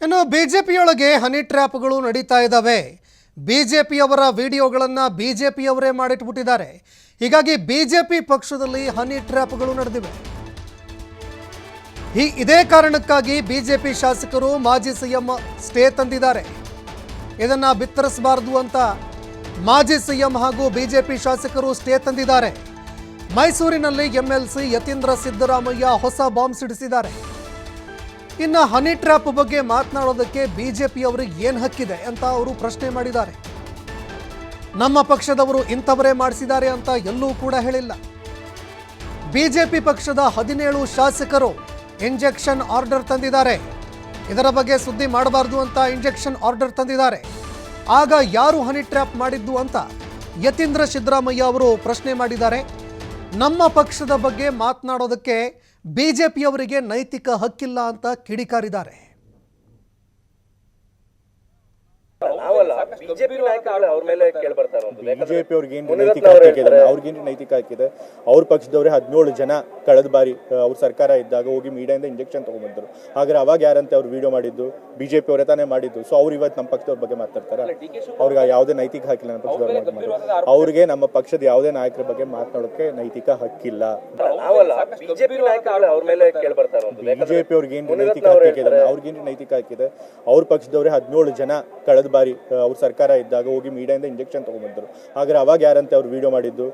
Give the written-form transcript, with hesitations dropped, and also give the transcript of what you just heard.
ಇನ್ನು ಬಿಜೆಪಿಯೊಳಗೆ ಹನಿ ಟ್ರ್ಯಾಪ್ಗಳು ನಡೀತಾ ಇದ್ದಾವೆ. ಬಿಜೆಪಿಯವರ ವಿಡಿಯೋಗಳನ್ನು ಬಿಜೆಪಿಯವರೇ ಮಾಡಿಟ್ಬಿಟ್ಟಿದ್ದಾರೆ. ಹೀಗಾಗಿ ಬಿಜೆಪಿ ಪಕ್ಷದಲ್ಲಿ ಹನಿ ಟ್ರ್ಯಾಪ್ಗಳು ನಡೆದಿವೆ. ಇದೇ ಕಾರಣಕ್ಕಾಗಿ ಬಿಜೆಪಿ ಶಾಸಕರು ಮಾಜಿ ಸಿಎಂ ಸ್ಟೇ ತಂದಿದ್ದಾರೆ. ಇದನ್ನು ಬಿತ್ತರಿಸಬಾರದು ಅಂತ ಮಾಜಿ ಸಿಎಂ ಹಾಗೂ ಬಿಜೆಪಿ ಶಾಸಕರು ಸ್ಟೇ ತಂದಿದ್ದಾರೆ. ಮೈಸೂರಿನಲ್ಲಿ ಎಂಎಲ್ಸಿ ಯತೀಂದ್ರ ಸಿದ್ದರಾಮಯ್ಯ ಹೊಸ ಬಾಂಬ್ ಸಿಡಿಸಿದ್ದಾರೆ. ಇನ್ನು ಹನಿ ಟ್ರ್ಯಾಪ್ ಬಗ್ಗೆ ಮಾತನಾಡೋದಕ್ಕೆ ಬಿಜೆಪಿಯವರಿಗೆ ಏನು ಹಕ್ಕಿದೆ ಅಂತ ಅವರು ಪ್ರಶ್ನೆ ಮಾಡಿದ್ದಾರೆ. ನಮ್ಮ ಪಕ್ಷದವರು ಇಂಥವರೇ ಮಾಡಿಸಿದ್ದಾರೆ ಅಂತ ಎಲ್ಲೂ ಕೂಡ ಹೇಳಿಲ್ಲ. ಬಿಜೆಪಿ ಪಕ್ಷದ 17 ಶಾಸಕರು ಇಂಜೆಕ್ಷನ್ ಆರ್ಡರ್ ತಂದಿದ್ದಾರೆ. ಇದರ ಬಗ್ಗೆ ಸುದ್ದಿ ಮಾಡಬಾರದು ಅಂತ ಇಂಜೆಕ್ಷನ್ ಆರ್ಡರ್ ತಂದಿದ್ದಾರೆ. ಆಗ ಯಾರು ಹನಿ ಟ್ರ್ಯಾಪ್ ಮಾಡಿದ್ದು ಅಂತ ಯತೀಂದ್ರ ಸಿದ್ದರಾಮಯ್ಯ ಅವರು ಪ್ರಶ್ನೆ ಮಾಡಿದ್ದಾರೆ. ನಮ್ಮ ಪಕ್ಷದ ಬಗ್ಗೆ ಮಾತನಾಡೋದಕ್ಕೆ ಬಿಜೆಪಿಯವರಿಗೆ ನೈತಿಕ ಹಕ್ಕಿಲ್ಲ ಅಂತ ಕಿಡಿಕಾರಿದ್ದಾರೆ. ಬಿಜೆಪಿ ಅವ್ರಿಗೆ ನೈತಿಕ ಹಾಕಿದೆ. ಅವ್ರ ಪಕ್ಷದವರೇ 17 ಜನ ಕಳೆದ ಬಾರಿ ಅವ್ರ ಸರ್ಕಾರ ಇದ್ದಾಗ ಹೋಗಿ ಮೀಡಿಯಾದಿಂದ ಇಂಜೆಕ್ಷನ್ ತಗೊಂಡ್ಬಂದ್ರು. ಹಾಗಾದ್ರೆ ಅವಾಗ ಯಾರಂತೆ ಅವ್ರು ವಿಡಿಯೋ ಮಾಡಿದ್ದು ಬಿಜೆಪಿ ಅವರೇ ತಾನೇ ಮಾಡಿದ್ದು. ಸೊ ಅವ್ರು ಇವತ್ತು ನಮ್ಮ ಪಕ್ಷದವ್ರ ಬಗ್ಗೆ ಮಾತಾಡ್ತಾರೆ. ಅವ್ರಿಗೆ ಯಾವುದೇ ನೈತಿಕ ಹಕ್ಕಿಲ್ಲ. ನಮ್ಮ ಪಕ್ಷದವ್ರ ಅವ್ರಿಗೆ ನಮ್ಮ ಪಕ್ಷದ ಯಾವುದೇ ನಾಯಕರ ಬಗ್ಗೆ ಮಾತನಾಡೋಕೆ ನೈತಿಕ ಹಕ್ಕಿಲ್ಲ. ಬಿಜೆಪಿ ಅವ್ರಿಗೆ ನೈತಿಕ ಹಾಕಿದೆ. ಅವ್ರಿಗೇನು ನೈತಿಕ ಹಾಕಿದೆ. ಅವ್ರ ಪಕ್ಷದವರೇ 17 ಜನ ಕಳೆದ ಬಾರಿ ಅವ್ರ ಸರ್ಕಾರ ಇದ್ದಾಗ ಹೋಗಿ ಮೀಡಿಯಾದಿಂದ ಇಂಜೆಕ್ಷನ್ ತಗೊಂಡ್ಬಂದ್ರು. ಹಾಗಾದ್ರೆ ಅವಾಗ ಯಾರಂತೆ ಅವ್ರು ವಿಡಿಯೋ ಮಾಡಿದ್ದು